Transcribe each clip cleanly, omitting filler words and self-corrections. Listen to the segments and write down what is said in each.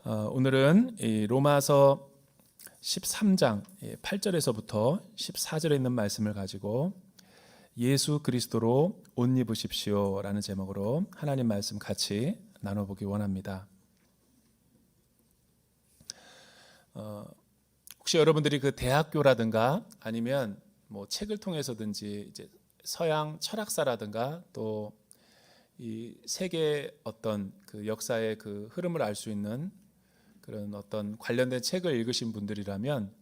오늘은 이 로마서 13장 8절에서부터 14절에 있는 말씀을 가지고 예수 그리스도로 옷 입으십시오 라는 제목으로 하나님 말씀 같이 나눠보기 원합니다. 혹시 여러분들이 그 대학교라든가 아니면 뭐 책을 통해서든지 이제 서양 철학사라든가 또 이 세계 어떤 그 역사의 그 흐름을 알 수 있는 그런 어떤 관련된 책을 읽으신 분들이라면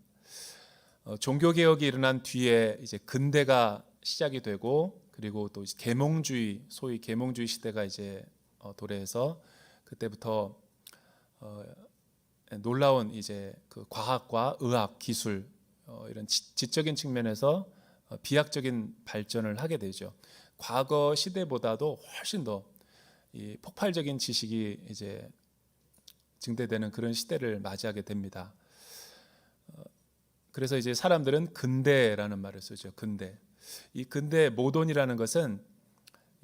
종교 개혁이 일어난 뒤에 이제 근대가 시작이 되고 그리고 또 계몽주의, 소위 계몽주의 시대가 이제 도래해서 그때부터 놀라운 이제 그 과학과 의학, 기술 이런 지적인 측면에서 비약적인 발전을 하게 되죠. 과거 시대보다도 훨씬 더 이 폭발적인 지식이 이제 증대되는 그런 시대를 맞이하게 됩니다. 그래서 이제 사람들은 근대라는 말을 쓰죠. 근대. 이 근대 모던이라는 것은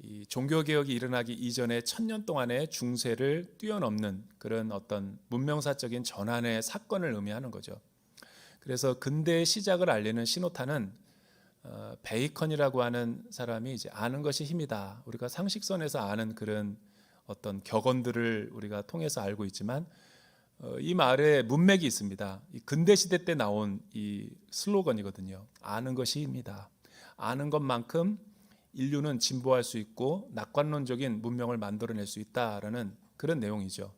이 종교 개혁이 일어나기 이전에 1000년 동안의 중세를 뛰어넘는 그런 어떤 문명사적인 전환의 사건을 의미하는 거죠. 그래서 근대의 시작을 알리는 신호탄은 베이컨이라고 하는 사람이 이제 아는 것이 힘이다. 우리가 상식선에서 아는 그런 어떤 격언들을 우리가 통해서 알고 있지만 이 말에 문맥이 있습니다. 이 근대 시대 때 나온 이 슬로건이거든요. 아는 것이 힘이다. 아는 것만큼 인류는 진보할 수 있고 낙관론적인 문명을 만들어낼 수 있다라는 그런 내용이죠.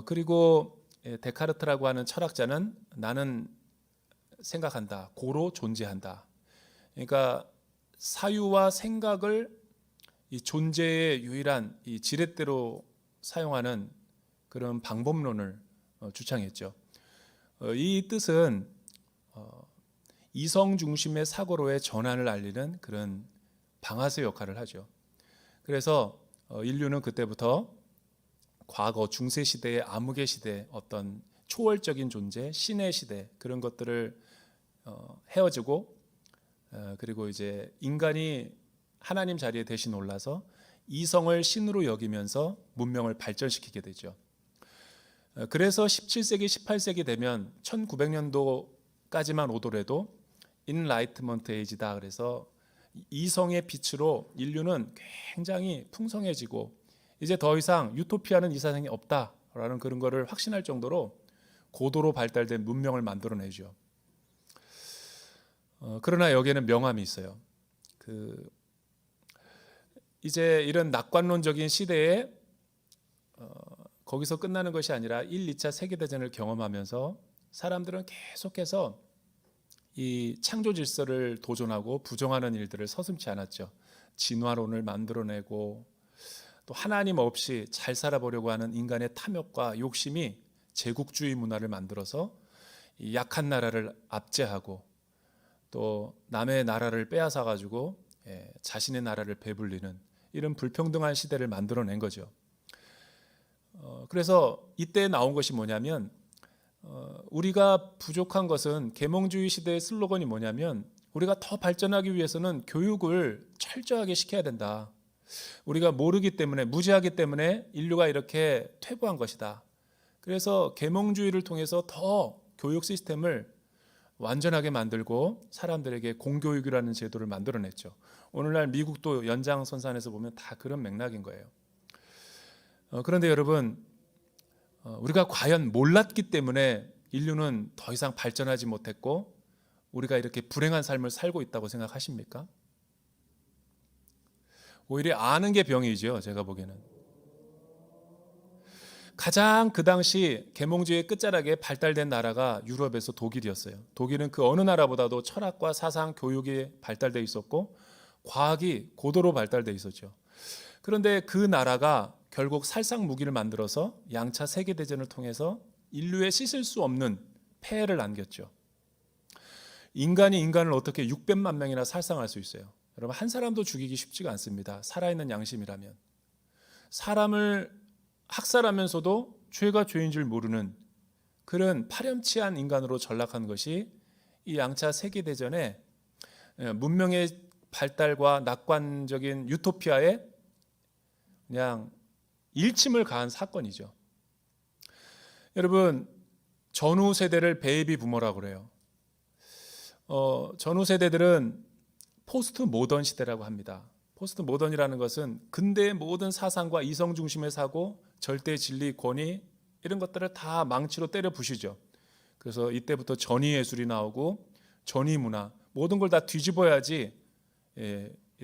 그리고 데카르트라고 하는 철학자는 나는 생각한다. 고로 존재한다. 그러니까 사유와 생각을 이 존재의 유일한 이 지렛대로 사용하는 그런 방법론을 주창했죠. 이 뜻은 이성 중심의 사고로의 전환을 알리는 그런 방아쇠 역할을 하죠. 그래서 인류는 그때부터 과거 중세 시대의 암흑의 시대, 어떤 초월적인 존재, 신의 시대 그런 것들을 헤어지고 그리고 이제 인간이 하나님 자리에 대신 올라서 이성을 신으로 여기면서 문명을 발전시키게 되죠. 그래서 17세기, 18세기 되면 1900년도까지만 오더라도 인라이트먼트 에이지다. 그래서 이성의 빛으로 인류는 굉장히 풍성해지고 이제 더 이상 유토피아는 이 세상에 없다라는 그런 거를 확신할 정도로 고도로 발달된 문명을 만들어내죠. 그러나 여기에는 명암이 있어요. 이제 이런 낙관론적인 시대에 거기서 끝나는 것이 아니라 1, 2차 세계대전을 경험하면서 사람들은 계속해서 이 창조 질서를 도전하고 부정하는 일들을 서슴지 않았죠. 진화론을 만들어내고 또 하나님 없이 잘 살아보려고 하는 인간의 탐욕과 욕심이 제국주의 문화를 만들어서 이 약한 나라를 압제하고 또 남의 나라를 빼앗아 가지고 자신의 나라를 배불리는 이런 불평등한 시대를 만들어낸 거죠. 그래서 이때 나온 것이 뭐냐면 우리가 부족한 것은 계몽주의 시대의 슬로건이 뭐냐면 우리가 더 발전하기 위해서는 교육을 철저하게 시켜야 된다. 우리가 모르기 때문에 무지하기 때문에 인류가 이렇게 퇴보한 것이다. 그래서 계몽주의를 통해서 더 교육 시스템을 완전하게 만들고 사람들에게 공교육이라는 제도를 만들어냈죠. 오늘날 미국도 연장선상에서 보면 다 그런 맥락인 거예요. 그런데 여러분, 우리가 과연 몰랐기 때문에 인류는 더 이상 발전하지 못했고 우리가 이렇게 불행한 삶을 살고 있다고 생각하십니까? 오히려 아는 게 병이죠. 제가 보기에는. 가장 그 당시 계몽주의 끝자락에 발달된 나라가 유럽에서 독일이었어요. 독일은 그 어느 나라보다도 철학과 사상, 교육이 발달되어 있었고 과학이 고도로 발달되어 있었죠. 그런데 그 나라가 결국 살상 무기를 만들어서 양차 세계대전을 통해서 인류에 씻을 수 없는 폐해를 안겼죠. 인간이 인간을 어떻게 600만 명이나 살상할 수 있어요? 여러분, 한 사람도 죽이기 쉽지가 않습니다. 살아있는 양심이라면. 사람을 학살하면서도 죄가 죄인 줄 모르는 그런 파렴치한 인간으로 전락한 것이 이 양차 세계대전의 문명의 발달과 낙관적인 유토피아에 그냥 일침을 가한 사건이죠. 여러분, 전후 세대를 베이비 부머라고 그래요. 전후 세대들은 포스트 모던 시대라고 합니다. 포스트 모던이라는 것은 근대의 모든 사상과 이성 중심의 사고, 절대 진리, 권위 이런 것들을 다 망치로 때려 부시죠. 그래서 이때부터 전위 예술이 나오고 전위 문화, 모든 걸 다 뒤집어야지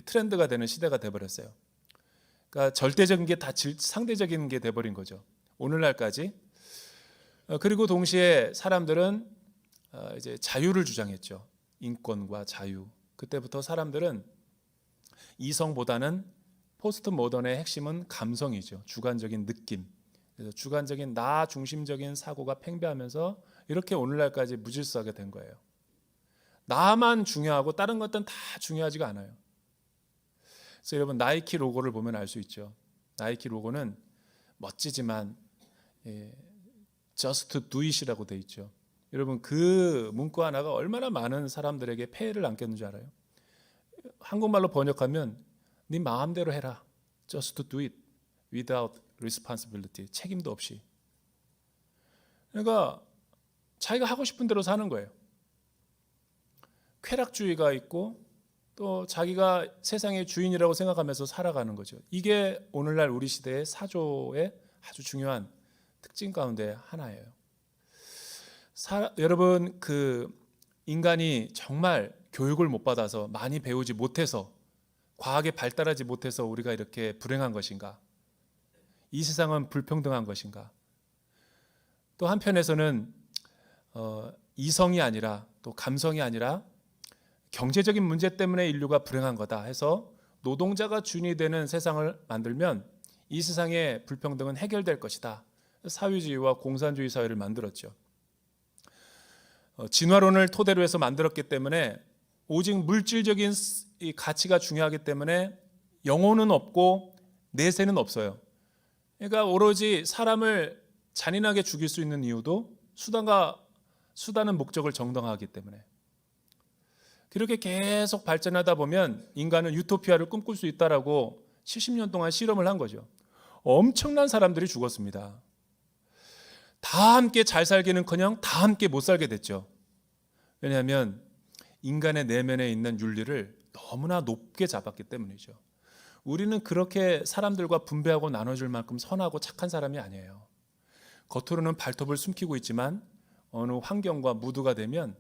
트렌드가 되는 시대가 돼버렸어요. 그러니까 절대적인 게 다 상대적인 게 돼버린 거죠. 오늘날까지. 그리고 동시에 사람들은 이제 자유를 주장했죠. 인권과 자유. 그때부터 사람들은 이성보다는 포스트 모던의 핵심은 감성이죠. 주관적인 느낌. 그래서 주관적인 나 중심적인 사고가 팽배하면서 이렇게 오늘날까지 무질서하게 된 거예요. 나만 중요하고 다른 것들은 다 중요하지가 않아요. 그래서 여러분, 나이키 로고를 보면 알 수 있죠. 나이키 로고는 멋지지만 Just do it이라고 돼 있죠. 여러분, 그 문구 하나가 얼마나 많은 사람들에게 폐해를 안겼는지 알아요? 한국말로 번역하면 네 마음대로 해라. Just do it without responsibility. 책임도 없이. 그러니까 자기가 하고 싶은 대로 사는 거예요. 쾌락주의가 있고 또 자기가 세상의 주인이라고 생각하면서 살아가는 거죠. 이게 오늘날 우리 시대의 사조의 아주 중요한 특징 가운데 하나예요. 여러분, 인간이 정말 교육을 못 받아서 많이 배우지 못해서 과학에 발달하지 못해서 우리가 이렇게 불행한 것인가? 이 세상은 불평등한 것인가? 또 한편에서는 이성이 아니라 또 감성이 아니라 경제적인 문제 때문에 인류가 불행한 거다 해서 노동자가 주인이 되는 세상을 만들면 이 세상의 불평등은 해결될 것이다. 사회주의와 공산주의 사회를 만들었죠. 진화론을 토대로 해서 만들었기 때문에 오직 물질적인 이 가치가 중요하기 때문에 영혼은 없고 내세는 없어요. 그러니까 오로지 사람을 잔인하게 죽일 수 있는 이유도 수단은 목적을 정당화하기 때문에. 그렇게 계속 발전하다 보면 인간은 유토피아를 꿈꿀 수 있다라고 70년 동안 실험을 한 거죠. 엄청난 사람들이 죽었습니다. 다 함께 잘 살기는커녕 다 함께 못 살게 됐죠. 왜냐하면 인간의 내면에 있는 윤리를 너무나 높게 잡았기 때문이죠. 우리는 그렇게 사람들과 분배하고 나눠줄 만큼 선하고 착한 사람이 아니에요. 겉으로는 발톱을 숨기고 있지만 어느 환경과 무드가 되면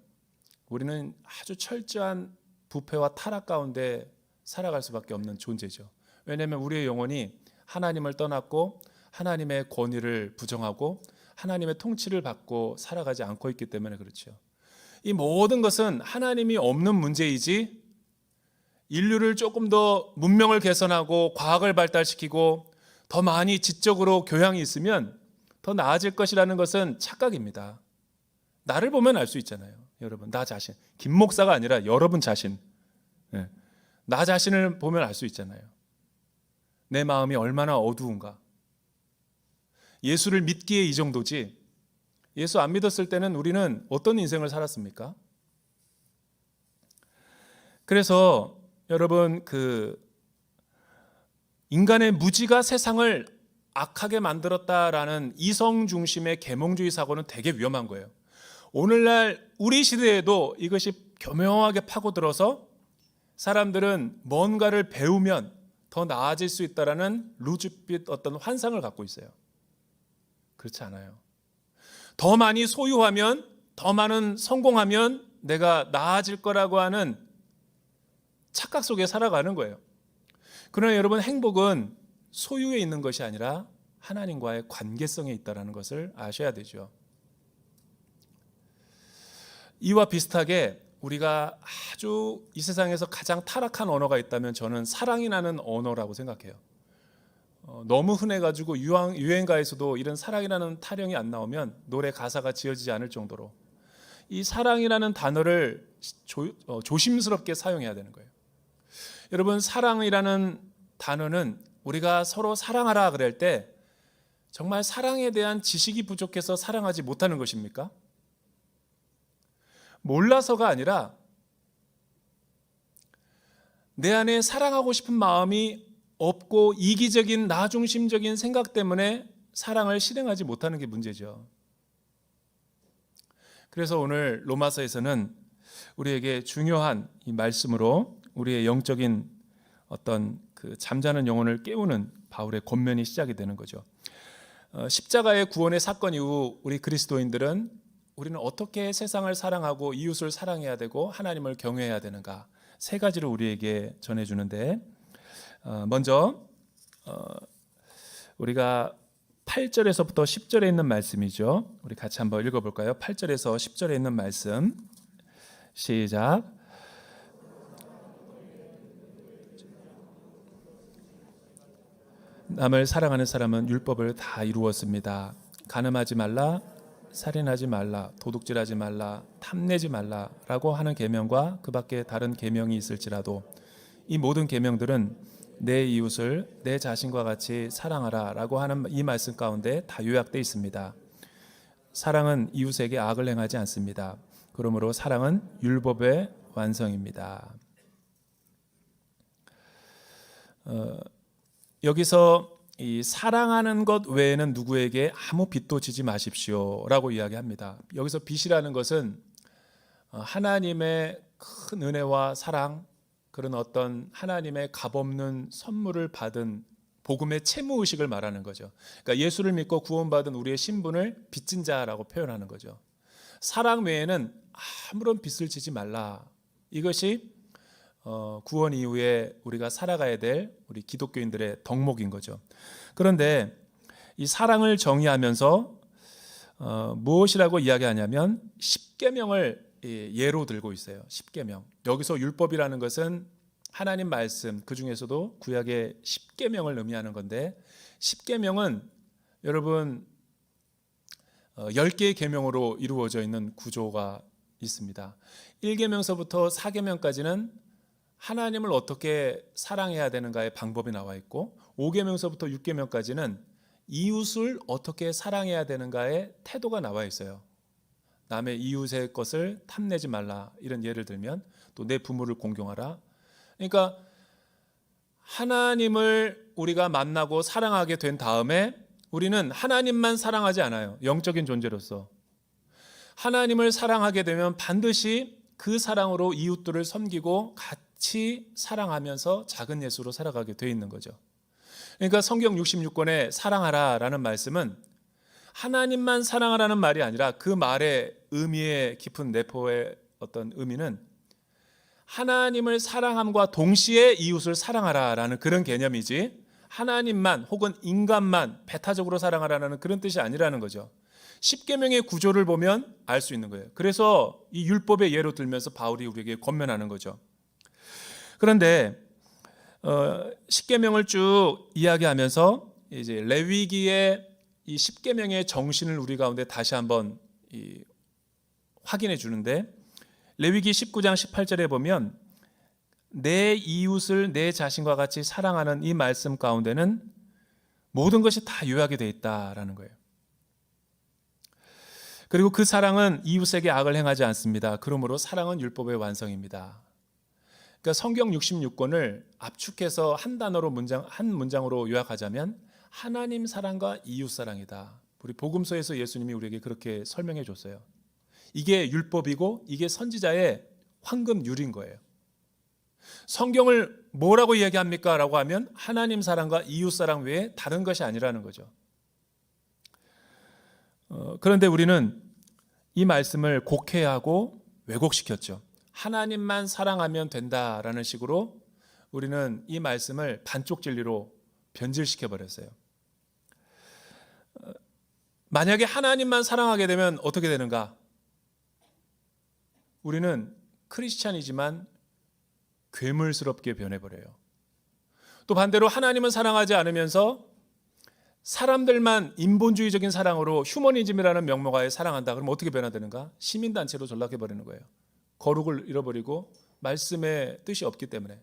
우리는 아주 철저한 부패와 타락 가운데 살아갈 수밖에 없는 존재죠. 왜냐하면 우리의 영혼이 하나님을 떠났고 하나님의 권위를 부정하고 하나님의 통치를 받고 살아가지 않고 있기 때문에 그렇죠. 이 모든 것은 하나님이 없는 문제이지 인류를 조금 더 문명을 개선하고 과학을 발달시키고 더 많이 지적으로 교양이 있으면 더 나아질 것이라는 것은 착각입니다. 나를 보면 알 수 있잖아요. 여러분, 나 자신. 김 목사가 아니라 여러분 자신. 나 자신을 보면 알 수 있잖아요. 내 마음이 얼마나 어두운가. 예수를 믿기에 이 정도지 예수 안 믿었을 때는 우리는 어떤 인생을 살았습니까? 그래서 여러분, 인간의 무지가 세상을 악하게 만들었다라는 이성 중심의 계몽주의 사고는 되게 위험한 거예요. 오늘날 우리 시대에도 이것이 교묘하게 파고들어서 사람들은 뭔가를 배우면 더 나아질 수 있다라는 루즈빛 어떤 환상을 갖고 있어요. 그렇지 않아요. 더 많이 소유하면, 더 많은 성공하면 내가 나아질 거라고 하는 착각 속에 살아가는 거예요. 그러나 여러분, 행복은 소유에 있는 것이 아니라 하나님과의 관계성에 있다는 것을 아셔야 되죠. 이와 비슷하게 우리가 아주 이 세상에서 가장 타락한 언어가 있다면 저는 사랑이라는 언어라고 생각해요. 너무 흔해가지고 유행가에서도 이런 사랑이라는 타령이 안 나오면 노래 가사가 지어지지 않을 정도로 이 사랑이라는 단어를 조심스럽게 사용해야 되는 거예요. 여러분, 사랑이라는 단어는 우리가 서로 사랑하라 그럴 때 정말 사랑에 대한 지식이 부족해서 사랑하지 못하는 것입니까? 몰라서가 아니라 내 안에 사랑하고 싶은 마음이 없고 이기적인 나 중심적인 생각 때문에 사랑을 실행하지 못하는 게 문제죠. 그래서 오늘 로마서에서는 우리에게 중요한 이 말씀으로 우리의 영적인 어떤 그 잠자는 영혼을 깨우는 바울의 권면이 시작이 되는 거죠. 십자가의 구원의 사건 이후 우리 그리스도인들은 우리는 어떻게 세상을 사랑하고 이웃을 사랑해야 되고 하나님을 경외해야 되는가, 세 가지를 우리에게 전해주는데, 먼저 우리가 8절에서부터 10절에 있는 말씀이죠. 우리 같이 한번 읽어볼까요? 8절에서 10절에 있는 말씀 시작. 남을 사랑하는 사람은 율법을 다 이루었습니다. 간음하지 말라, 살인하지 말라, 도둑질하지 말라, 탐내지 말라라고 하는 계명과 그 밖에 다른 계명이 있을지라도 이 모든 계명들은 내 이웃을 내 자신과 같이 사랑하라라고 하는 이 말씀 가운데 다 요약되어 있습니다. 사랑은 이웃에게 악을 행하지 않습니다. 그러므로 사랑은 율법의 완성입니다. 여기서 이 사랑하는 것 외에는 누구에게 아무 빚도 지지 마십시오라고 이야기합니다. 여기서 빚이라는 것은 하나님의 큰 은혜와 사랑, 그런 어떤 하나님의 값없는 선물을 받은 복음의 채무의식을 말하는 거죠. 그러니까 예수를 믿고 구원받은 우리의 신분을 빚진 자라고 표현하는 거죠. 사랑 외에는 아무런 빚을 지지 말라. 이것이 구원 이후에 우리가 살아가야 될 우리 기독교인들의 덕목인 거죠. 그런데 이 사랑을 정의하면서 무엇이라고 이야기하냐면 10계명을 예로 들고 있어요. 10계명. 여기서 율법이라는 것은 하나님 말씀, 그 중에서도 구약의 10계명을 의미하는 건데, 10계명은 여러분 10개의 계명으로 이루어져 있는 구조가 있습니다. 1계명서부터 4계명까지는 하나님을 어떻게 사랑해야 되는가의 방법이 나와 있고, 5계명서부터 6계명까지는 이웃을 어떻게 사랑해야 되는가의 태도가 나와 있어요. 남의 이웃의 것을 탐내지 말라, 이런 예를 들면 또 내 부모를 공경하라. 그러니까 하나님을 우리가 만나고 사랑하게 된 다음에 우리는 하나님만 사랑하지 않아요. 영적인 존재로서 하나님을 사랑하게 되면 반드시 그 사랑으로 이웃들을 섬기고 같이 사랑하면서 작은 예수로 살아가게 돼 있는 거죠. 그러니까 성경 66권에 사랑하라라는 말씀은 하나님만 사랑하라는 말이 아니라 그 말의 의미의 깊은 내포의 어떤 의미는 하나님을 사랑함과 동시에 이웃을 사랑하라라는 그런 개념이지, 하나님만 혹은 인간만 배타적으로 사랑하라는 그런 뜻이 아니라는 거죠. 10계명의 구조를 보면 알 수 있는 거예요. 그래서 이 율법의 예로 들면서 바울이 우리에게 권면하는 거죠. 그런데 10계명을 쭉 이야기하면서 이제 레위기의 이 10계명의 정신을 우리 가운데 다시 한번 확인해 주는데, 레위기 19장 18절에 보면 내 이웃을 내 자신과 같이 사랑하는 이 말씀 가운데는 모든 것이 다 요약이 되어 있다라는 거예요. 그리고 그 사랑은 이웃에게 악을 행하지 않습니다. 그러므로 사랑은 율법의 완성입니다. 그러니까 성경 66권을 압축해서 한 단어로 한 문장으로 요약하자면 하나님 사랑과 이웃 사랑이다. 우리 복음서에서 예수님이 우리에게 그렇게 설명해 줬어요. 이게 율법이고 이게 선지자의 황금률인 거예요. 성경을 뭐라고 이야기합니까? 라고 하면 하나님 사랑과 이웃 사랑 외에 다른 것이 아니라는 거죠. 그런데 우리는 이 말씀을 곡해하고 왜곡시켰죠. 하나님만 사랑하면 된다라는 식으로 우리는 이 말씀을 반쪽 진리로 변질시켜 버렸어요. 만약에 하나님만 사랑하게 되면 어떻게 되는가? 우리는 크리스찬이지만 괴물스럽게 변해버려요. 또 반대로 하나님은 사랑하지 않으면서 사람들만 인본주의적인 사랑으로 휴머니즘이라는 명목하에 사랑한다. 그럼 어떻게 변화되는가? 시민단체로 전락해버리는 거예요. 거룩을 잃어버리고 말씀의 뜻이 없기 때문에.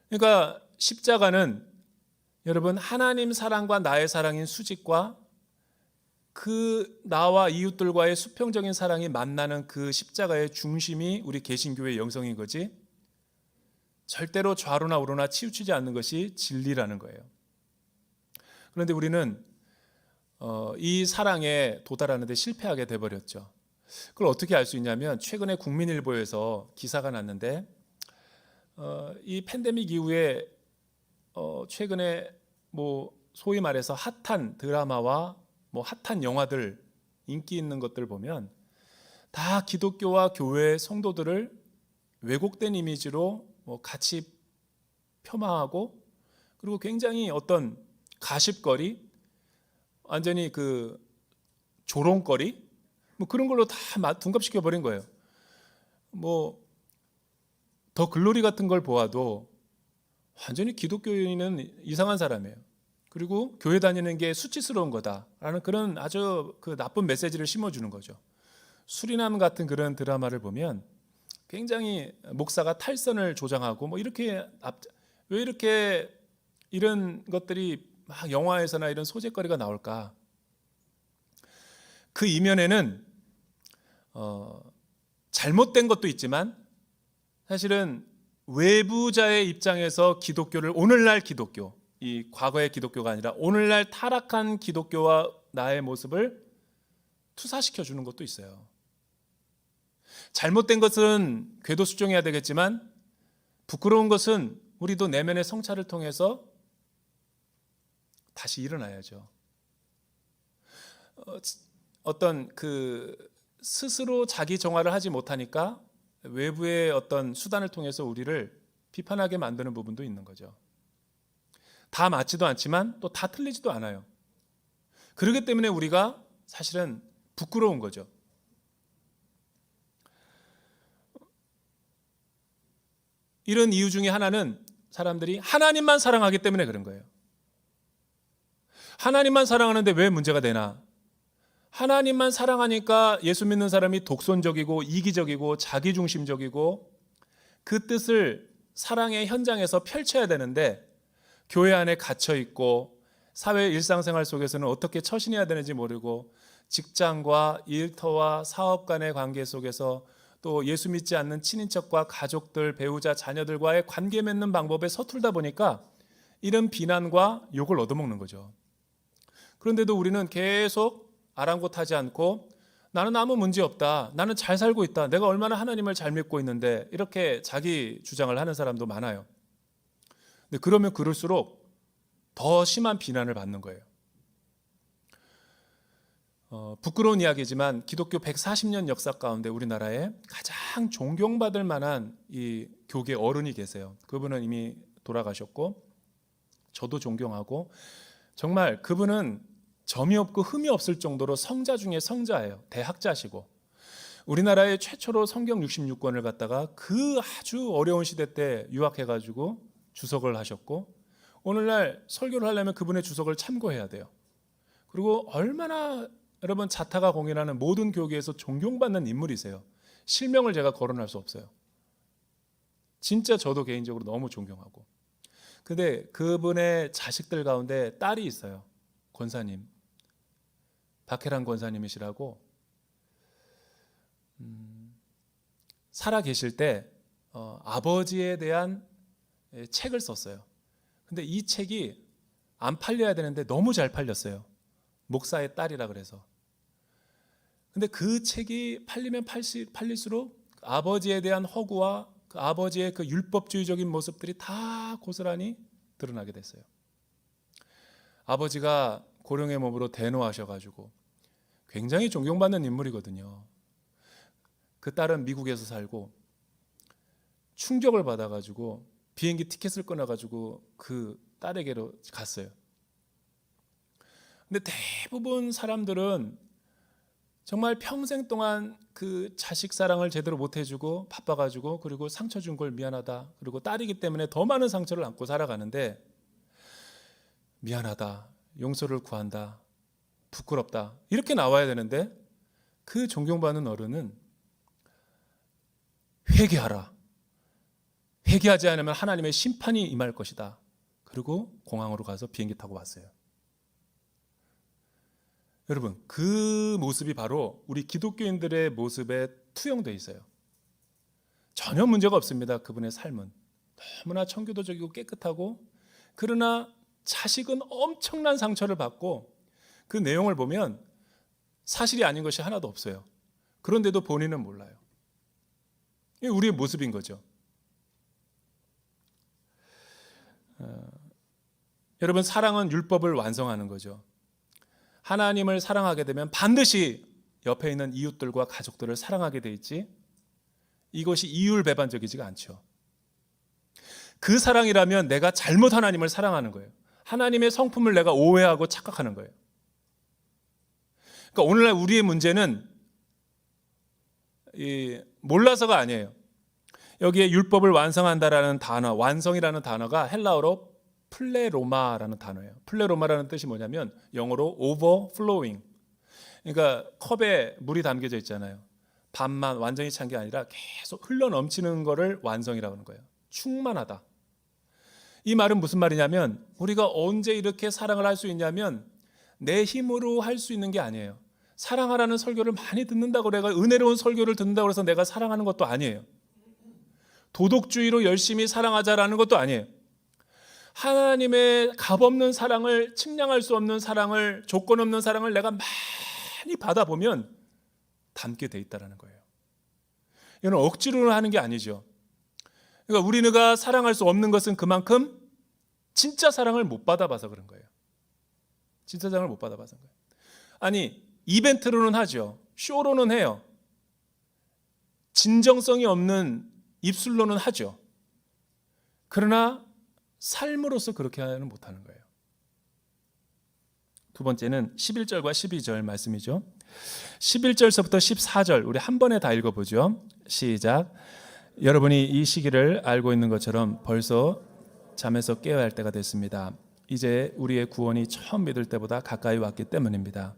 그러니까 십자가는 여러분 하나님 사랑과 나의 사랑인 수직과 그 나와 이웃들과의 수평적인 사랑이 만나는 그 십자가의 중심이 우리 개신교의 영성인 거지, 절대로 좌로나 우로나 치우치지 않는 것이 진리라는 거예요. 그런데 우리는 이 사랑에 도달하는 데 실패하게 돼버렸죠. 그걸 어떻게 알 수 있냐면 최근에 국민일보에서 기사가 났는데 이 팬데믹 이후에 최근에 뭐 소위 말해서 핫한 드라마와 뭐 핫한 영화들 인기 있는 것들 보면 다 기독교와 교회 성도들을 왜곡된 이미지로 뭐 같이 폄하하고 그리고 굉장히 어떤 가십거리 완전히 그 조롱거리 뭐 그런 걸로 다 둔갑시켜 버린 거예요. 뭐 더 글로리 같은 걸 보아도 완전히 기독교인은 이상한 사람이에요. 그리고 교회 다니는 게 수치스러운 거다라는 그런 아주 그 나쁜 메시지를 심어주는 거죠. 수리남 같은 그런 드라마를 보면 굉장히 목사가 탈선을 조장하고 뭐 이렇게 왜 이렇게 이런 것들이 막 영화에서나 이런 소재거리가 나올까? 그 이면에는 잘못된 것도 있지만 사실은 외부자의 입장에서 기독교를 오늘날 기독교, 이 과거의 기독교가 아니라 오늘날 타락한 기독교와 나의 모습을 투사시켜 주는 것도 있어요. 잘못된 것은 궤도 수정해야 되겠지만 부끄러운 것은 우리도 내면의 성찰을 통해서 다시 일어나야죠. 어떤 그 스스로 자기 정화를 하지 못하니까 외부의 어떤 수단을 통해서 우리를 비판하게 만드는 부분도 있는 거죠. 다 맞지도 않지만 또 다 틀리지도 않아요. 그렇기 때문에 우리가 사실은 부끄러운 거죠. 이런 이유 중에 하나는 사람들이 하나님만 사랑하기 때문에 그런 거예요. 하나님만 사랑하는데 왜 문제가 되나? 하나님만 사랑하니까 예수 믿는 사람이 독선적이고 이기적이고 자기중심적이고 그 뜻을 사랑의 현장에서 펼쳐야 되는데 교회 안에 갇혀 있고 사회 일상생활 속에서는 어떻게 처신해야 되는지 모르고 직장과 일터와 사업 간의 관계 속에서 또 예수 믿지 않는 친인척과 가족들, 배우자, 자녀들과의 관계 맺는 방법에 서툴다 보니까 이런 비난과 욕을 얻어먹는 거죠. 그런데도 우리는 계속 아랑곳하지 않고 나는 아무 문제 없다. 나는 잘 살고 있다. 내가 얼마나 하나님을 잘 믿고 있는데 이렇게 자기 주장을 하는 사람도 많아요. 근데 그러면 그럴수록 더 심한 비난을 받는 거예요. 부끄러운 이야기지만 기독교 140년 역사 가운데 우리나라에 가장 존경받을 만한 이 교계 어른이 계세요. 그분은 이미 돌아가셨고 저도 존경하고 정말 그분은 점이 없고 흠이 없을 정도로 성자 중에 성자예요. 대학자시고 우리나라에 최초로 성경 66권을 갖다가 그 아주 어려운 시대 때 유학해가지고 주석을 하셨고 오늘날 설교를 하려면 그분의 주석을 참고해야 돼요. 그리고 얼마나 여러분 자타가 공인하는 모든 교계에서 존경받는 인물이세요. 실명을 제가 거론할 수 없어요. 진짜 저도 개인적으로 너무 존경하고. 근데 그분의 자식들 가운데 딸이 있어요. 권사님. 박혜란 권사님이시라고 살아 계실 때 아버지에 대한 책을 썼어요. 근데 이 책이 안 팔려야 되는데 너무 잘 팔렸어요. 목사의 딸이라 그래서. 근데 그 책이 팔리면 팔릴수록 아버지에 대한 허구와 그 아버지의 그 율법주의적인 모습들이 다 고스란히 드러나게 됐어요. 아버지가 고령의 몸으로 대노하셔가지고 굉장히 존경받는 인물이거든요. 그 딸은 미국에서 살고 충격을 받아가지고 비행기 티켓을 끊어가지고 그 딸에게로 갔어요. 근데 대부분 사람들은 정말 평생 동안 그 자식 사랑을 제대로 못 해주고 바빠가지고 그리고 상처 준 걸 미안하다. 그리고 딸이기 때문에 더 많은 상처를 안고 살아가는데 미안하다. 용서를 구한다. 부끄럽다. 이렇게 나와야 되는데 그 존경받는 어른은 회개하라. 회개하지 않으면 하나님의 심판이 임할 것이다. 그리고 공항으로 가서 비행기 타고 왔어요. 여러분, 그 모습이 바로 우리 기독교인들의 모습에 투영되어 있어요. 전혀 문제가 없습니다. 그분의 삶은 너무나 청교도적이고 깨끗하고, 그러나 자식은 엄청난 상처를 받고 그 내용을 보면 사실이 아닌 것이 하나도 없어요. 그런데도 본인은 몰라요. 이게 우리의 모습인 거죠. 여러분, 사랑은 율법을 완성하는 거죠. 하나님을 사랑하게 되면 반드시 옆에 있는 이웃들과 가족들을 사랑하게 돼 있지, 이것이 이율배반적이지가 않죠. 그 사랑이라면 내가 잘못 하나님을 사랑하는 거예요. 하나님의 성품을 내가 오해하고 착각하는 거예요. 그러니까 오늘날 우리의 문제는 몰라서가 아니에요. 여기에 율법을 완성한다라는 단어, 완성이라는 단어가 헬라어로 플레로마라는 단어예요. 플레로마라는 뜻이 뭐냐면 영어로 overflowing. 그러니까 컵에 물이 담겨져 있잖아요. 반만 완전히 찬 게 아니라 계속 흘러 넘치는 거를 완성이라고 하는 거예요. 충만하다. 이 말은 무슨 말이냐면 우리가 언제 이렇게 사랑을 할 수 있냐면 내 힘으로 할 수 있는 게 아니에요. 사랑하라는 설교를 많이 듣는다고 내가 은혜로운 설교를 듣는다고 해서 내가 사랑하는 것도 아니에요. 도덕주의로 열심히 사랑하자라는 것도 아니에요. 하나님의 값없는 사랑을, 측량할 수 없는 사랑을, 조건 없는 사랑을 내가 많이 받아보면 담게 돼 있다는 거예요. 이건 억지로 하는 게 아니죠. 그러니까 우리가 사랑할 수 없는 것은 그만큼 진짜 사랑을 못 받아봐서 그런 거예요. 진짜 사랑을 못 받아봐서 그런 거예요. 아니, 이벤트로는 하죠. 쇼로는 해요. 진정성이 없는 입술로는 하죠. 그러나 삶으로서 그렇게는 못하는 거예요. 두 번째는 11절과 12절 말씀이죠. 11절서부터 14절 우리 한 번에 다 읽어보죠. 시작. 여러분이 이 시기를 알고 있는 것처럼 벌써 잠에서 깨어야 할 때가 됐습니다. 이제 우리의 구원이 처음 믿을 때보다 가까이 왔기 때문입니다.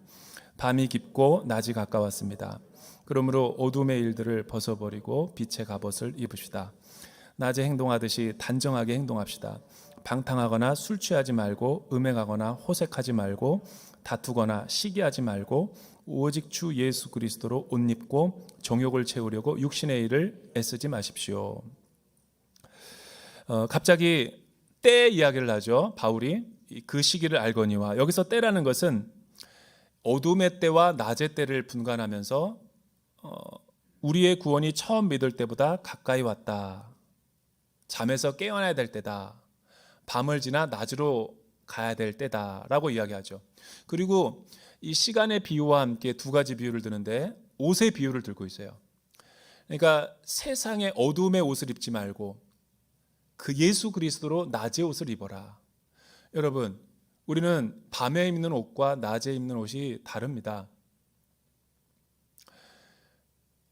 밤이 깊고 낮이 가까웠습니다. 그러므로 어둠의 일들을 벗어버리고 빛의 갑옷을 입으시다. 낮에 행동하듯이 단정하게 행동합시다. 방탕하거나 술 취하지 말고 음행하거나 호색하지 말고 다투거나 시기하지 말고 오직 주 예수 그리스도로 옷 입고 정욕을 채우려고 육신의 일을 애쓰지 마십시오. 갑자기 때 이야기를 하죠. 바울이 그 시기를 알거니와, 여기서 때라는 것은 어둠의 때와 낮의 때를 분간하면서 우리의 구원이 처음 믿을 때보다 가까이 왔다. 잠에서 깨어나야 될 때다. 밤을 지나 낮으로 가야 될 때다라고 이야기하죠. 그리고 이 시간의 비유와 함께 두 가지 비유를 드는데 옷의 비유를 들고 있어요. 그러니까 세상의 어둠의 옷을 입지 말고 그 예수 그리스도로 낮의 옷을 입어라. 여러분, 우리는 밤에 입는 옷과 낮에 입는 옷이 다릅니다.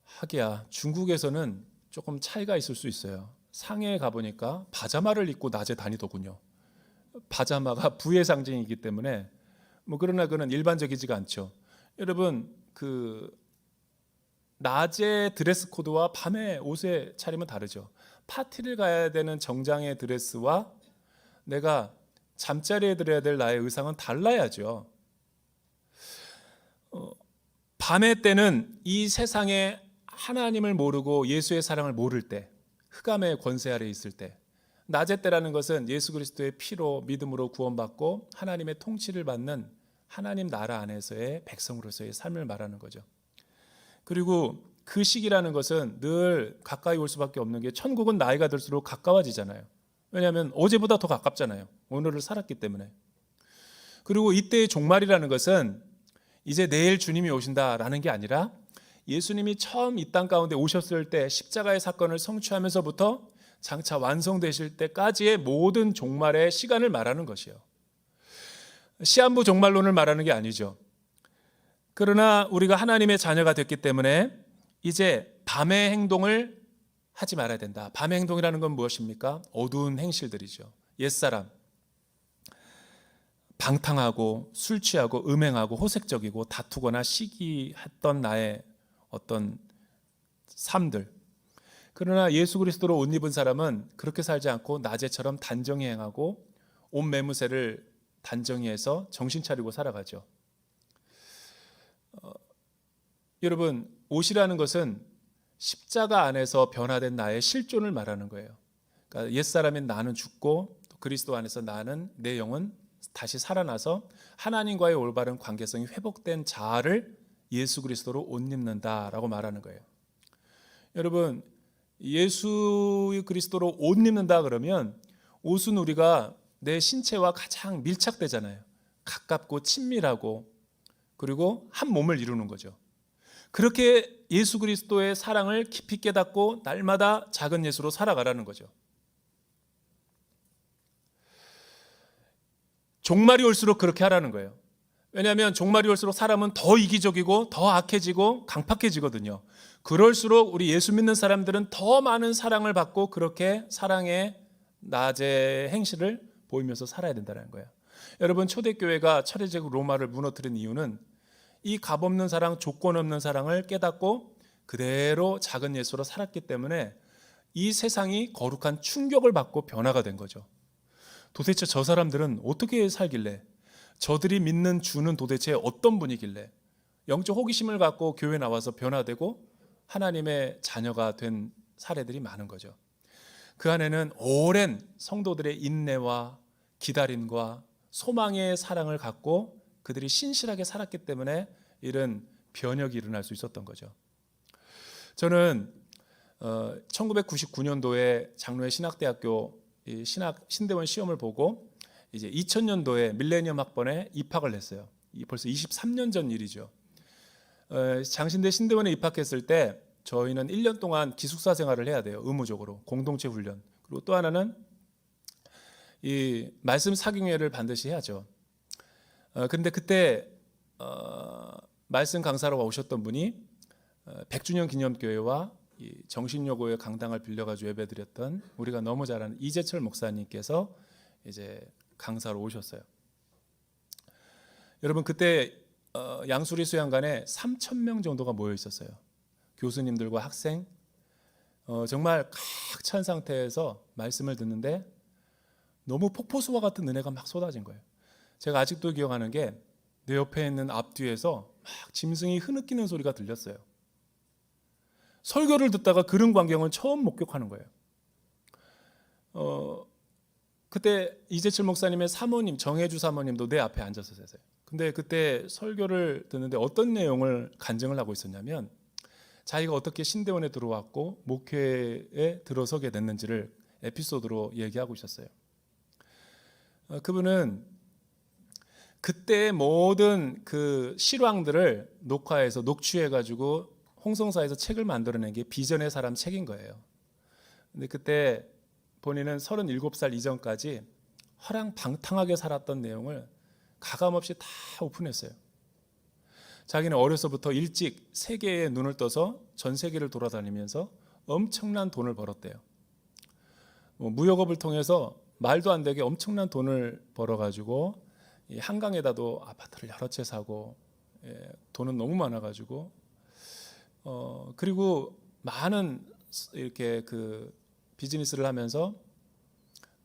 하기야 중국에서는 조금 차이가 있을 수 있어요. 상해에 가보니까 파자마를 입고 낮에 다니더군요. 파자마가 부의 상징이기 때문에 그러나 그는 일반적이지가 않죠. 여러분, 그 낮에 드레스 코드와 밤에 옷의 차림은 다르죠. 파티를 가야 되는 정장의 드레스와 내가 잠자리에 들어야 될 나의 의상은 달라야죠. 밤의 때는 이 세상에 하나님을 모르고 예수의 사랑을 모를 때, 흑암의 권세 아래 있을 때, 낮의 때라는 것은 예수 그리스도의 피로 믿음으로 구원받고 하나님의 통치를 받는 하나님 나라 안에서의 백성으로서의 삶을 말하는 거죠. 그리고 그 시기라는 것은 늘 가까이 올 수밖에 없는 게, 천국은 나이가 들수록 가까워지잖아요. 왜냐하면 어제보다 더 가깝잖아요. 오늘을 살았기 때문에. 그리고 이때의 종말이라는 것은 이제 내일 주님이 오신다라는 게 아니라 예수님이 처음 이 땅 가운데 오셨을 때 십자가의 사건을 성취하면서부터 장차 완성되실 때까지의 모든 종말의 시간을 말하는 것이에요. 시한부 종말론을 말하는 게 아니죠. 그러나 우리가 하나님의 자녀가 됐기 때문에 이제 밤의 행동을 하지 말아야 된다. 밤의 행동이라는 건 무엇입니까? 어두운 행실들이죠. 옛사람, 방탕하고 술 취하고 음행하고 호색적이고 다투거나 시기했던 나의 어떤 삶들. 그러나 예수 그리스도로 옷 입은 사람은 그렇게 살지 않고 낮에처럼 단정히 행하고 옷 매무새를 단정히 해서 정신 차리고 살아가죠. 여러분, 옷이라는 것은 십자가 안에서 변화된 나의 실존을 말하는 거예요. 그러니까 옛사람인 나는 죽고 또 그리스도 안에서 나는, 내 영은 다시 살아나서 하나님과의 올바른 관계성이 회복된 자아를 예수 그리스도로 옷 입는다라고 말하는 거예요. 여러분, 예수 그리스도로 옷 입는다 그러면 옷은 우리가 내 신체와 가장 밀착되잖아요. 가깝고 친밀하고 그리고 한 몸을 이루는 거죠. 그렇게 예수 그리스도의 사랑을 깊이 깨닫고 날마다 작은 예수로 살아가라는 거죠. 종말이 올수록 그렇게 하라는 거예요. 왜냐하면 종말이 올수록 사람은 더 이기적이고 더 악해지고 강팍해지거든요. 그럴수록 우리 예수 믿는 사람들은 더 많은 사랑을 받고 그렇게 사랑의 낮의 행실을 보이면서 살아야 된다는 거예요. 여러분, 초대교회가 철회제국 로마를 무너뜨린 이유는 이 값없는 사랑, 조건 없는 사랑을 깨닫고 그대로 작은 예수로 살았기 때문에 이 세상이 거룩한 충격을 받고 변화가 된 거죠. 도대체 저 사람들은 어떻게 살길래, 저들이 믿는 주는 도대체 어떤 분이길래 영적 호기심을 갖고 교회 나와서 변화되고 하나님의 자녀가 된 사례들이 많은 거죠. 그 안에는 오랜 성도들의 인내와 기다림과 소망의 사랑을 갖고 그들이 신실하게 살았기 때문에 이런 변혁이 일어날 수 있었던 거죠. 저는 1999년도에 장로회 신학대학교 신대원 시험을 보고 이제 2000년도에 밀레니엄 학번에 입학을 했어요. 벌써 23년 전 일이죠. 장신대 신대원에 입학했을 때 저희는 1년 동안 기숙사 생활을 해야 돼요. 의무적으로 공동체 훈련. 그리고 또 하나는 이 말씀 사경회를 반드시 해야죠. 근데 그때 말씀 강사로 오셨던 분이 100주년 기념교회와 정신여고의 강당을 빌려가지고 예배드렸던 우리가 너무 잘 아는 이재철 목사님께서 이제 강사로 오셨어요. 여러분, 그때 양수리 수양관에 3,000명 정도가 모여 있었어요. 교수님들과 학생, 정말 각 찬 상태에서 말씀을 듣는데 너무 폭포수와 같은 은혜가 막 쏟아진 거예요. 제가 아직도 기억하는 게 내 옆에 있는 앞뒤에서 막 짐승이 흐느끼는 소리가 들렸어요. 설교를 듣다가 그런 광경을 처음 목격하는 거예요. 그때 이재철 목사님의 사모님, 정혜주 사모님도 내 앞에 앉아서 계세요. 근데 그때 설교를 듣는데 어떤 내용을 간증을 하고 있었냐면 자기가 어떻게 신대원에 들어왔고 목회에 들어서게 됐는지를 에피소드로 얘기하고 있었어요. 그분은 그때 모든 그 실황들을 녹화해서 녹취해가지고 홍성사에서 책을 만들어낸 게 비전의 사람 책인 거예요. 근데 그때 본인은 37살 이전까지 허랑방탕하게 살았던 내용을 가감없이 다 오픈했어요. 자기는 어려서부터 일찍 세계에 눈을 떠서 전 세계를 돌아다니면서 엄청난 돈을 벌었대요. 무역업을 통해서 말도 안 되게 엄청난 돈을 벌어가지고 이 한강에다도 아파트를 여러 채 사고, 돈은 너무 많아가지고 그리고 많은 이렇게 그 비즈니스를 하면서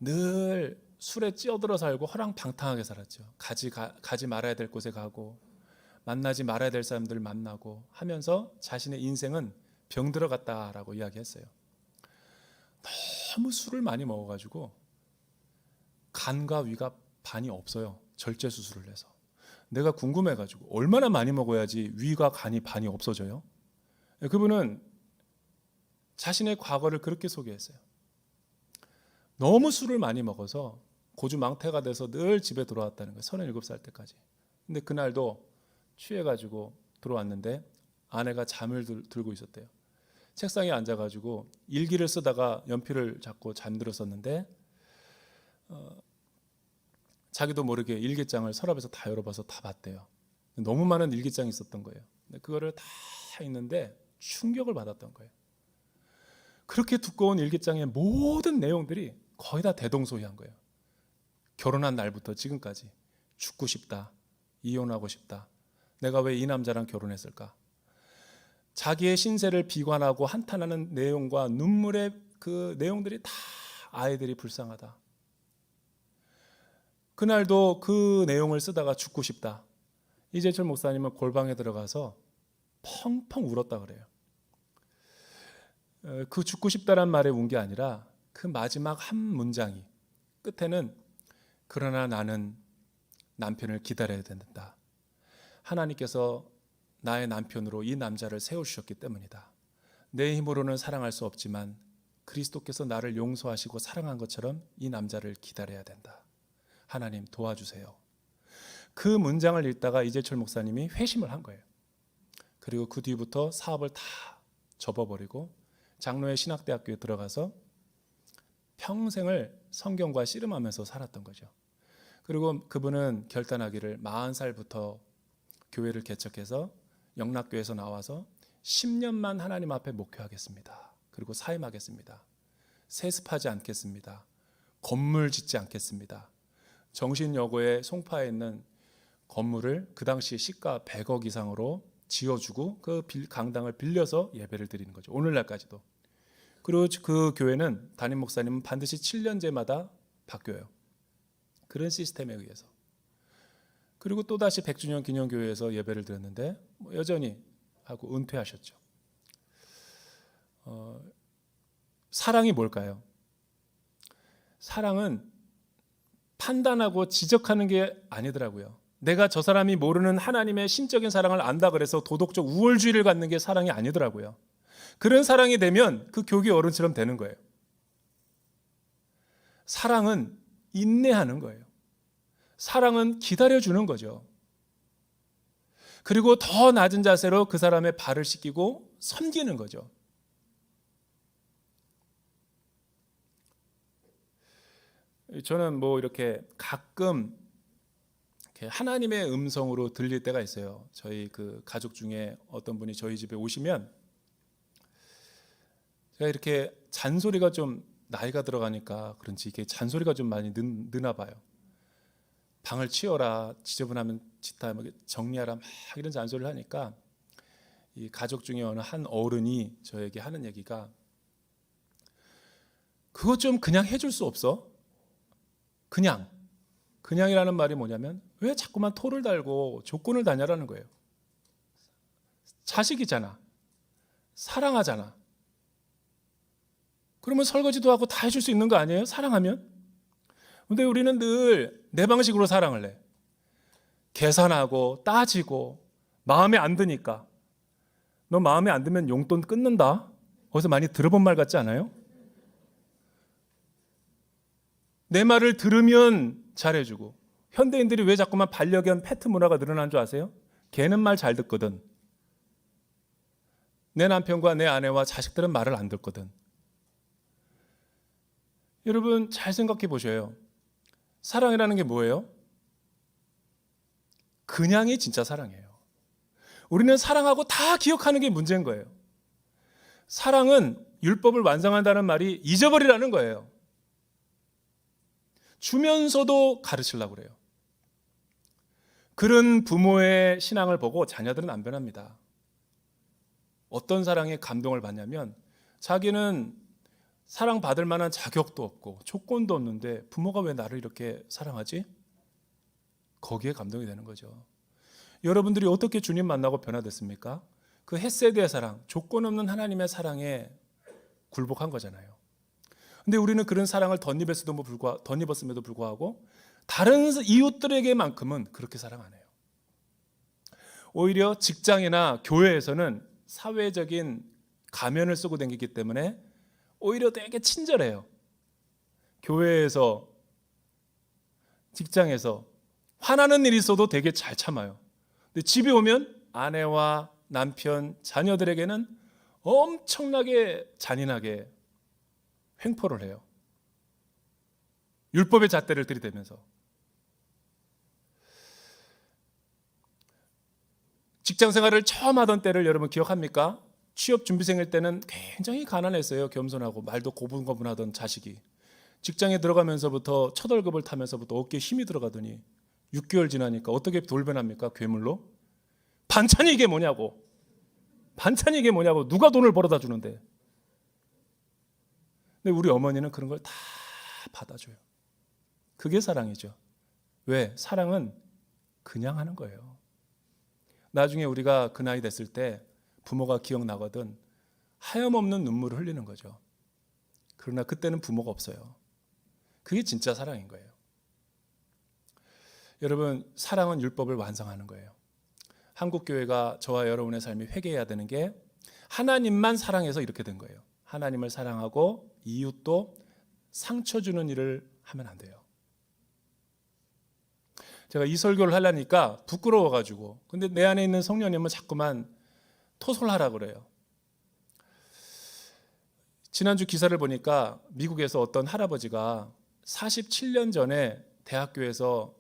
늘 술에 찌어들어 살고 허랑방탕하게 살았죠. 가지 말아야 될 곳에 가고 만나지 말아야 될 사람들 만나고 하면서 자신의 인생은 병들어 갔다라고 이야기했어요. 너무 술을 많이 먹어가지고 간과 위가 반이 없어요. 절제 수술을 해서. 내가 궁금해가지고 얼마나 많이 먹어야지 위가 간이 반이 없어져요? 그분은 자신의 과거를 그렇게 소개했어요. 너무 술을 많이 먹어서 고주망태가 돼서 늘 집에 들어왔다는 거예요. 37살 때까지. 근데 그날도 취해가지고 들어왔는데 아내가 잠을 들고 있었대요. 책상에 앉아가지고 일기를 쓰다가 연필을 잡고 잠들었었는데 자기도 모르게 일기장을 서랍에서 다 열어봐서 다 봤대요. 너무 많은 일기장이 있었던 거예요. 그거를 다 읽는데 충격을 받았던 거예요. 그렇게 두꺼운 일기장의 모든 내용들이 거의 다 대동소이한 거예요. 결혼한 날부터 지금까지 죽고 싶다, 이혼하고 싶다, 내가 왜 이 남자랑 결혼했을까, 자기의 신세를 비관하고 한탄하는 내용과 눈물의 그 내용들이 다 아이들이 불쌍하다. 그날도 그 내용을 쓰다가 죽고 싶다. 이재철 목사님은 골방에 들어가서 펑펑 울었다 그래요. 그 죽고 싶다란 말에 운 게 아니라 그 마지막 한 문장이 끝에는 그러나 나는 남편을 기다려야 된다. 하나님께서 나의 남편으로 이 남자를 세우셨기 때문이다. 내 힘으로는 사랑할 수 없지만 그리스도께서 나를 용서하시고 사랑한 것처럼 이 남자를 기다려야 된다. 하나님 도와주세요. 그 문장을 읽다가 이재철 목사님이 회심을 한 거예요. 그리고 그 뒤부터 사업을 다 접어버리고 장로의 신학대학교에 들어가서 평생을 성경과 씨름하면서 살았던 거죠. 그리고 그분은 결단하기를 40살부터 교회를 개척해서 영락교에서 나와서 10년만 하나님 앞에 목회하겠습니다. 그리고 사임하겠습니다. 세습하지 않겠습니다. 건물 짓지 않겠습니다. 정신여고의 송파에 있는 건물을 그 당시 시가 100억 이상으로 지어주고 그 강당을 빌려서 예배를 드리는 거죠. 오늘날까지도. 그리고 그 교회는 담임 목사님은 반드시 7년제마다 바뀌어요. 그런 시스템에 의해서. 그리고 또다시 100주년 기념교회에서 예배를 드렸는데 여전히 하고 은퇴하셨죠. 사랑이 뭘까요? 사랑은 판단하고 지적하는 게 아니더라고요. 내가 저 사람이 모르는 하나님의 신적인 사랑을 안다 그래서 도덕적 우월주의를 갖는 게 사랑이 아니더라고요. 그런 사랑이 되면 그 교계 어른처럼 되는 거예요. 사랑은 인내하는 거예요. 사랑은 기다려주는 거죠. 그리고 더 낮은 자세로 그 사람의 발을 씻기고 섬기는 거죠. 저는 이렇게 가끔 하나님의 음성으로 들릴 때가 있어요. 저희 그 가족 중에 어떤 분이 저희 집에 오시면 제가 이렇게 잔소리가 좀 나이가 들어가니까 그런지 이게 잔소리가 좀 많이 느나 봐요. 방을 치워라, 지저분하면 짓다, 정리하라, 막 이런 잔소리를 하니까 이 가족 중에 어느 한 어른이 저에게 하는 얘기가 그거 좀 그냥 해줄 수 없어? 그냥이라는 말이 뭐냐면 왜 자꾸만 토를 달고 조건을 다냐라는 거예요. 자식이잖아. 사랑하잖아. 그러면 설거지도 하고 다 해줄 수 있는 거 아니에요? 사랑하면? 근데 우리는 늘 내 방식으로 사랑을 해. 계산하고 따지고 마음에 안 드니까. 너 마음에 안 들면 용돈 끊는다. 어디서 많이 들어본 말 같지 않아요? 내 말을 들으면 잘해주고. 현대인들이 왜 자꾸만 반려견 페트 문화가 늘어난 줄 아세요? 걔는 말 잘 듣거든. 내 남편과 내 아내와 자식들은 말을 안 듣거든. 여러분 잘 생각해 보셔요. 사랑이라는 게 뭐예요? 그냥이 진짜 사랑이에요. 우리는 사랑하고 다 기억하는 게 문제인 거예요. 사랑은 율법을 완성한다는 말이 잊어버리라는 거예요. 주면서도 가르치려고 그래요. 그런 부모의 신앙을 보고 자녀들은 안 변합니다. 어떤 사랑에 감동을 받냐면 자기는 사랑받을 만한 자격도 없고 조건도 없는데 부모가 왜 나를 이렇게 사랑하지? 거기에 감동이 되는 거죠. 여러분들이 어떻게 주님 만나고 변화됐습니까? 그 헷세드의 사랑, 조건 없는 하나님의 사랑에 굴복한 거잖아요. 근데 우리는 그런 사랑을 덧입었음에도 불구하고 다른 이웃들에게만큼은 그렇게 사랑 안 해요. 오히려 직장이나 교회에서는 사회적인 가면을 쓰고 다니기 때문에 오히려 되게 친절해요. 교회에서, 직장에서 화나는 일이 있어도 되게 잘 참아요. 근데 집에 오면 아내와 남편, 자녀들에게는 엄청나게 잔인하게 횡포를 해요. 율법의 잣대를 들이대면서. 직장 생활을 처음 하던 때를 여러분 기억합니까? 취업 준비생일 때는 굉장히 가난했어요. 겸손하고 말도 고분고분하던 자식이 직장에 들어가면서부터 첫 월급을 타면서부터 어깨에 힘이 들어가더니 6개월 지나니까 어떻게 돌변합니까? 괴물로? 반찬이 이게 뭐냐고. 누가 돈을 벌어다 주는데. 근데 우리 어머니는 그런 걸 다 받아줘요. 그게 사랑이죠. 왜? 사랑은 그냥 하는 거예요. 나중에 우리가 그 나이 됐을 때 부모가 기억나거든 하염없는 눈물을 흘리는 거죠. 그러나 그때는 부모가 없어요. 그게 진짜 사랑인 거예요. 여러분, 사랑은 율법을 완성하는 거예요. 한국교회가 저와 여러분의 삶이 회개해야 되는 게 하나님만 사랑해서 이렇게 된 거예요. 하나님을 사랑하고 이웃도 상처 주는 일을 하면 안 돼요. 제가 이 설교를 하려니까 부끄러워가지고, 근데 내 안에 있는 성령님은 자꾸만 토설하라고 그래요. 지난주 기사를 보니까 미국에서 어떤 할아버지가 47년 전에 대학교에서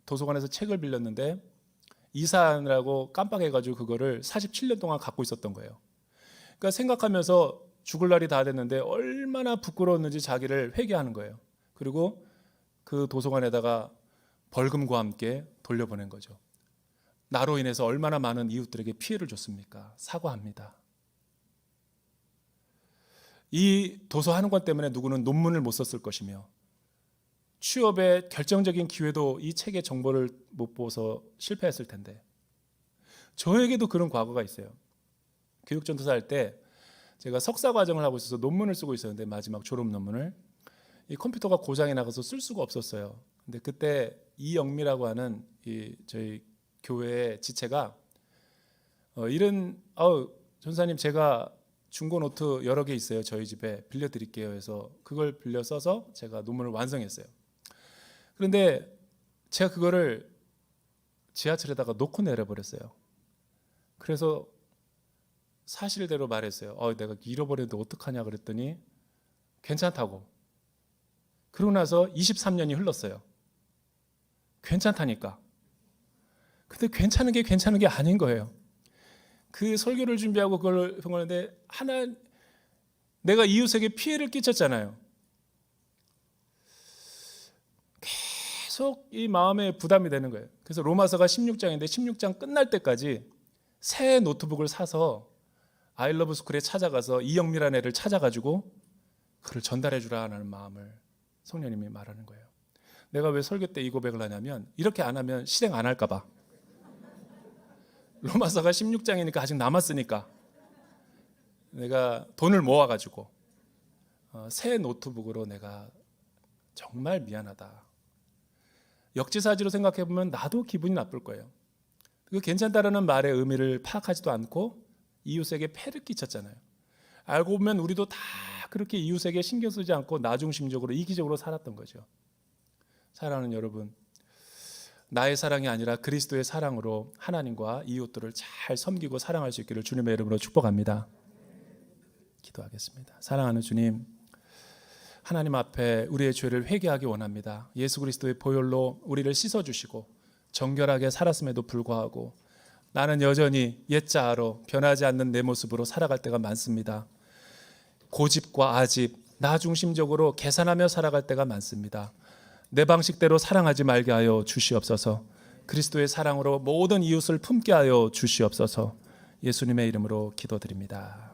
도서관에서 책을 빌렸는데 이사하느라고 깜빡해가지고 그거를 47년 동안 갖고 있었던 거예요. 그러니까 생각하면서 죽을 날이 다 됐는데 얼마나 부끄러웠는지 자기를 회개하는 거예요. 그리고 그 도서관에다가 벌금과 함께 돌려보낸 거죠. 나로 인해서 얼마나 많은 이웃들에게 피해를 줬습니까? 사과합니다. 이 도서 한 권 때문에 누구는 논문을 못 썼을 것이며 취업의 결정적인 기회도 이 책의 정보를 못 보고서 실패했을 텐데, 저에게도 그런 과거가 있어요. 교육전도사 할 때 제가 석사 과정을 하고 있어서 논문을 쓰고 있었는데, 마지막 졸업 논문을, 이 컴퓨터가 고장이 나가서 쓸 수가 없었어요. 근데 그때 이영미라고 하는 저희 교회의 지체가 전사님, 제가 중고 노트 여러 개 있어요. 저희 집에 빌려드릴게요 해서 그걸 빌려 써서 제가 논문을 완성했어요. 그런데 제가 그거를 지하철에다가 놓고 내려버렸어요. 그래서 사실대로 말했어요. 내가 잃어버렸는데 어떡하냐 그랬더니 괜찮다고. 그러고 나서 23년이 흘렀어요. 괜찮다니까. 근데 괜찮은 게 아닌 거예요. 그 설교를 준비하고 그걸 하는데 내가 이웃에게 피해를 끼쳤잖아요. 계속 이 마음에 부담이 되는 거예요. 그래서 로마서가 16장인데 16장 끝날 때까지 새 노트북을 사서 아이러브 스쿨에 찾아가서 이영미라는 애를 찾아가지고 그를 전달해 주라는 마음을 성령님이 말하는 거예요. 내가 왜 설교 때 이 고백을 하냐면, 이렇게 안 하면 실행 안 할까 봐. 로마서가 16장이니까 아직 남았으니까 내가 돈을 모아가지고 새 노트북으로 내가 정말 미안하다. 역지사지로 생각해보면 나도 기분이 나쁠 거예요. 그 괜찮다라는 말의 의미를 파악하지도 않고 이웃에게 폐를 끼쳤잖아요. 알고 보면 우리도 다 그렇게 이웃에게 신경 쓰지 않고 나중심적으로 이기적으로 살았던 거죠. 사랑하는 여러분, 나의 사랑이 아니라 그리스도의 사랑으로 하나님과 이웃들을 잘 섬기고 사랑할 수 있기를 주님의 이름으로 축복합니다. 기도하겠습니다. 사랑하는 주님, 하나님 앞에 우리의 죄를 회개하기 원합니다. 예수 그리스도의 보혈로 우리를 씻어주시고 정결하게 살았음에도 불구하고 나는 여전히 옛자아로 변하지 않는 내 모습으로 살아갈 때가 많습니다. 고집과 아집, 나 중심적으로 계산하며 살아갈 때가 많습니다. 내 방식대로 사랑하지 말게 하여 주시옵소서. 그리스도의 사랑으로 모든 이웃을 품게 하여 주시옵소서. 예수님의 이름으로 기도드립니다.